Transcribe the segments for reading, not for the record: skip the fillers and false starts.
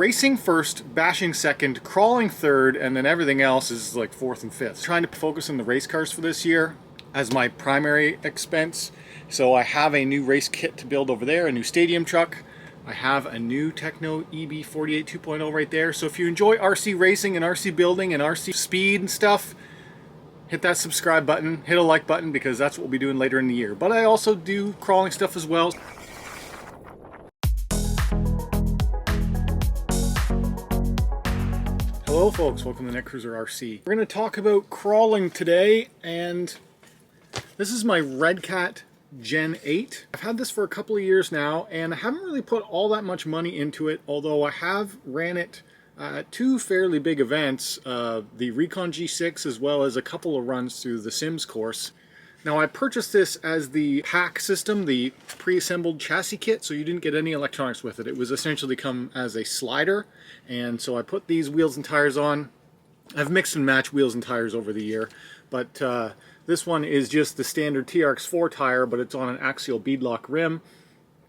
racing first, bashing second, crawling third, and then everything else is like fourth and fifth. Trying to focus on the race cars for this year as my primary expense. So I have a new race kit to build over there, a new stadium truck. I have a new Techno EB48 2.0 right there. So if you enjoy RC racing and RC building and RC speed and stuff, hit that subscribe button, hit a like button, because that's what we'll be doing later in the year. But I also do crawling stuff as well. Hello folks, welcome to Netcruzer RC. We're going to talk about crawling today, and this is my RedCat Gen8. I've had this for a couple of years now, and I haven't really put all that much money into it, although I have ran it at two fairly big events, the Recon G6 as well as a couple of runs through the Sims course. Now I purchased this as the P.A.C.K system, the pre-assembled chassis kit, so you didn't get any electronics with it. It was essentially come as a slider, and so I put these wheels and tires on. I've mixed and matched wheels and tires over the year, but this one is just the standard TRX4 tire, but it's on an axial beadlock rim.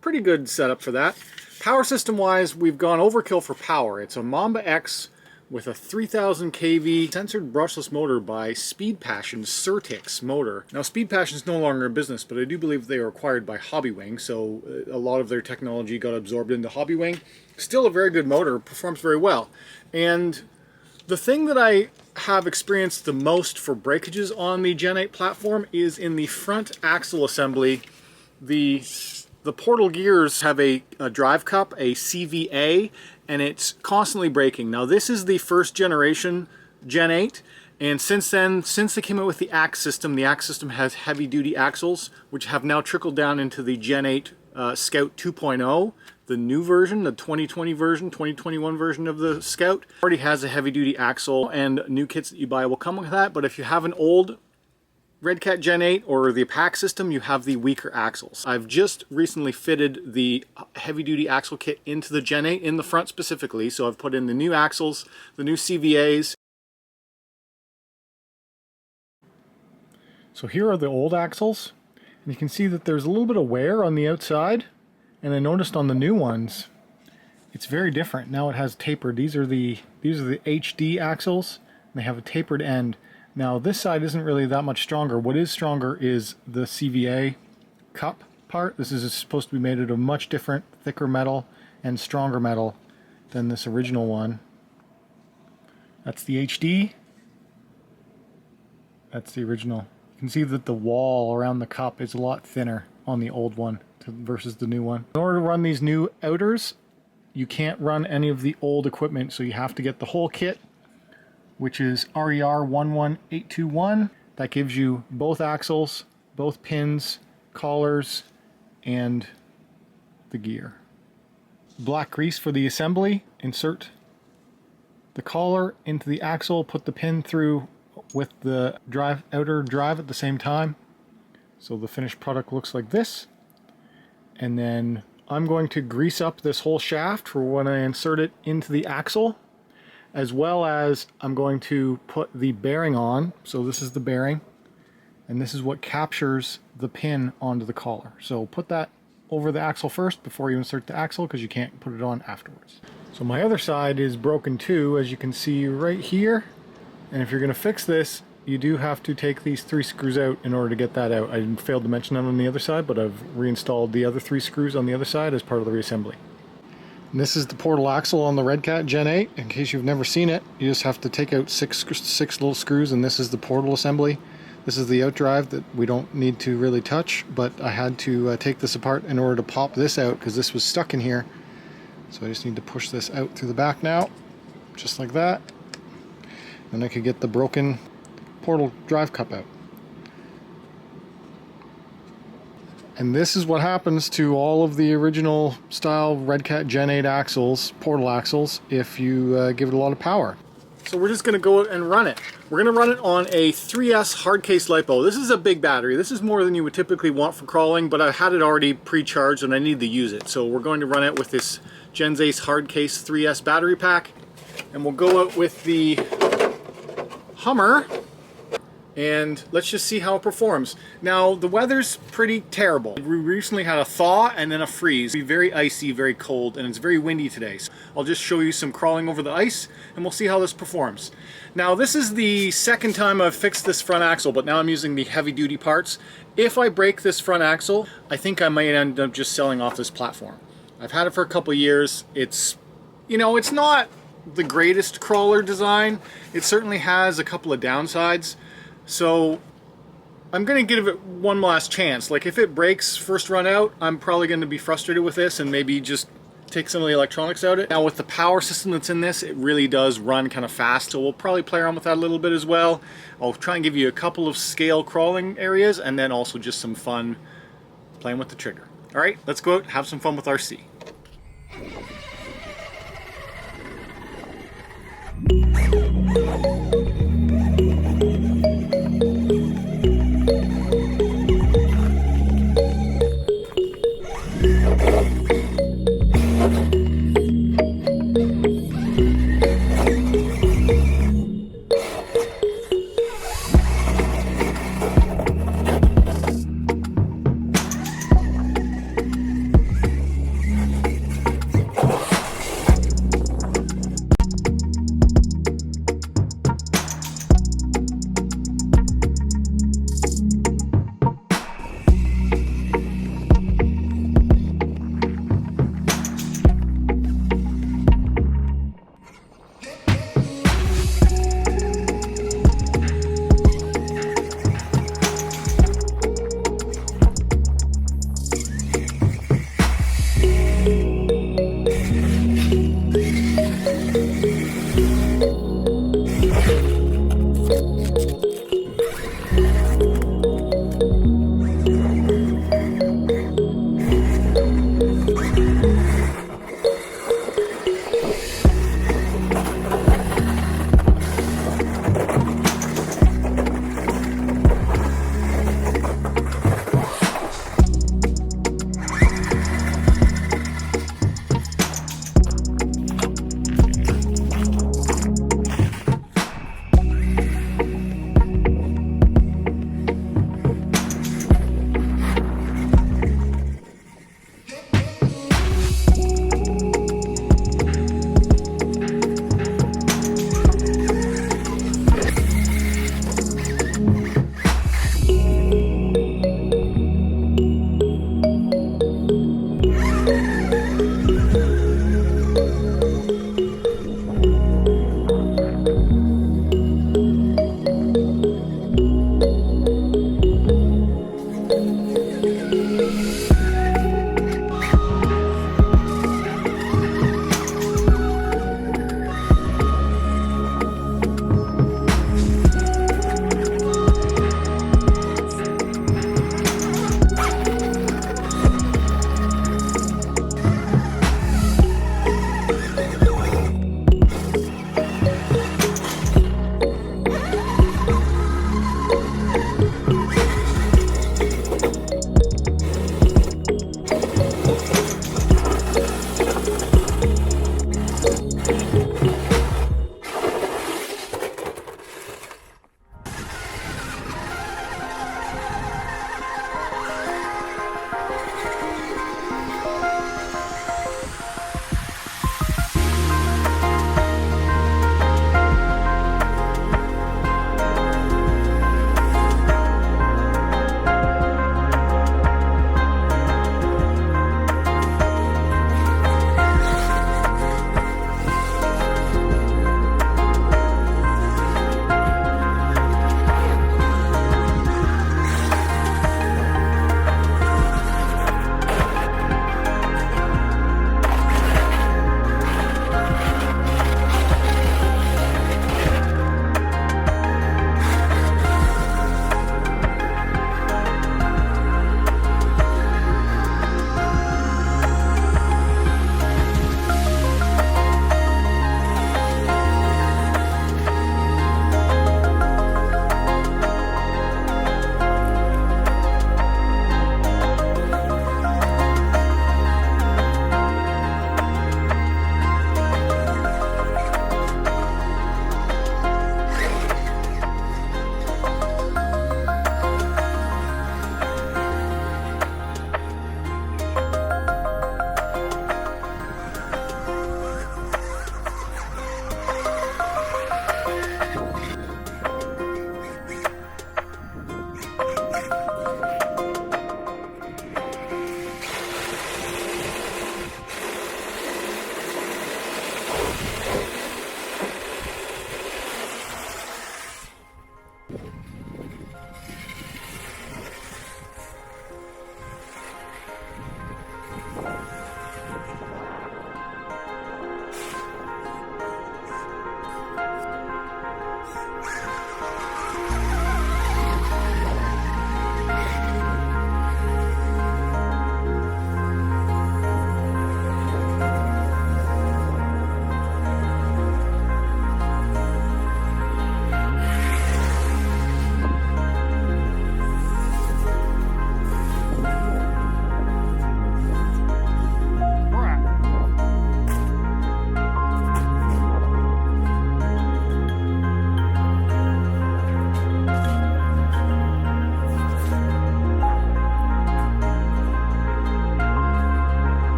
Pretty good setup for that. Power system wise, we've gone overkill for power. It's a Mamba X with a 3000 kV censored brushless motor by Speed Passion's Certix motor. Now Speed Passion is no longer in business, but I do believe they were acquired by Hobbywing, so a lot of their technology got absorbed into Hobbywing. Still a very good motor, performs very well. And the thing that I have experienced the most for breakages on the Gen 8 platform is in the front axle assembly. The portal gears have a drive cup, a CVA, and it's constantly breaking. Now this is the first generation Gen 8, and since then, since they came out with the A.C.K system has heavy duty axles, which have now trickled down into the Gen 8 Scout 2.0, the new version, the 2020 version, 2021 version of the Scout. Already has a heavy duty axle, and new kits that you buy will come with that, but if you have an old RedCat Gen 8 or the P.A.C.K system, you have the weaker axles. I've just recently fitted the heavy-duty axle kit into the Gen 8 in the front specifically, so I've put in the new axles, the new CVAs. So here are the old axles, and you can see that there's a little bit of wear on the outside, and I noticed on the new ones it's very different. Now it has tapered. These are the HD axles, and they have a tapered end. Now this side isn't really that much stronger. What is stronger is the CVA cup part. This is supposed to be made out of much different, thicker metal and stronger metal than this original one. That's the HD. That's the original. You can see that the wall around the cup is a lot thinner on the old one versus the new one. In order to run these new outers, you can't run any of the old equipment, so you have to get the whole kit, which is RER 11821. That gives you both axles, both pins, collars, and the gear. Black grease for the assembly. Insert the collar into the axle, put the pin through with the outer drive at the same time. So the finished product looks like this. And then I'm going to grease up this whole shaft for when I insert it into the axle, as well as I'm going to put the bearing on. So this is the bearing, and this is what captures the pin onto the collar. So put that over the axle first before you insert the axle, because you can't put it on afterwards. So my other side is broken too, as you can see right here. And if you're going to fix this, you do have to take these 3 screws out in order to get that out. I failed to mention that on the other side, but I've reinstalled the other 3 screws on the other side as part of the reassembly. And this is the portal axle on the RedCat Gen 8. In case you've never seen it, you just have to take out six little screws, and this is the portal assembly. This is the outdrive that we don't need to really touch, but I had to take this apart in order to pop this out because this was stuck in here. So I just need to push this out through the back now, just like that. Then I could get the broken portal drive cup out. And this is what happens to all of the original style RedCat Gen 8 axles, portal axles, if you give it a lot of power. So we're just going to go and run it. We're going to run it on a 3S hard case LiPo. This is a big battery. This is more than you would typically want for crawling, but I had it already pre-charged and I need to use it. So we're going to run it with this Gen 8 hard case 3S battery pack. And we'll go out with the Hummer and let's just see how it performs. Now, the weather's pretty terrible. We recently had a thaw and then a freeze. It's very icy, very cold, and it's very windy today. So I'll just show you some crawling over the ice, and we'll see how this performs. Now, this is the second time I've fixed this front axle, but now I'm using the heavy-duty parts. If I break this front axle, I think I might end up just selling off this platform. I've had it for a couple of years. It's, you know, it's not the greatest crawler design. It certainly has a couple of downsides. So I'm going to give it one last chance. Like, if it breaks first run out, I'm probably going to be frustrated with this and maybe just take some of the electronics out of it. Now, with the power system that's in this, it really does run kind of fast, so we'll probably play around with that a little bit as well. I'll try and give you a couple of scale crawling areas and then also just some fun playing with the trigger. All right, let's go out, have some fun with RC.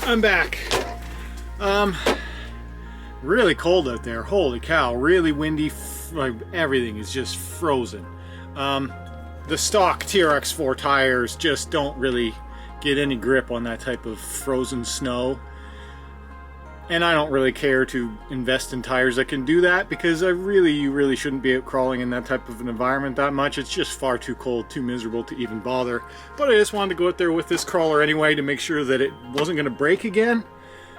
I'm back. Really cold out there. Holy cow, really windy. Like everything is just frozen. The stock TRX4 tires just don't really get any grip on that type of frozen snow. And I don't really care to invest in tires that can do that, because you really shouldn't be out crawling in that type of an environment that much. It's just far too cold, too miserable to even bother. But I just wanted to go out there with this crawler anyway to make sure that it wasn't going to break again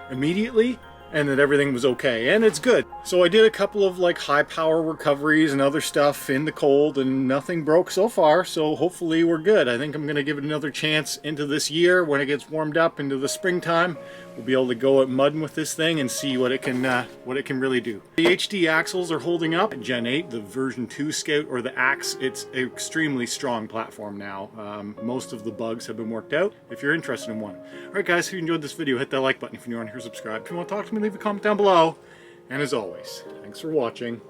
immediately, and that everything was okay, and it's good. So I did a couple of like high power recoveries and other stuff in the cold, and nothing broke so far, so hopefully we're good. I think I'm going to give it another chance into this year. When it gets warmed up into the springtime, we'll be able to go out mudding with this thing and see what it can really do. The HD axles are holding up. Gen 8, the version 2 Scout, or the Axe, it's an extremely strong platform now. Most of the bugs have been worked out, if you're interested in one. Alright guys, if you enjoyed this video, hit that like button. If you're new on here, subscribe. If you want to talk to me, leave a comment down below. And as always, thanks for watching.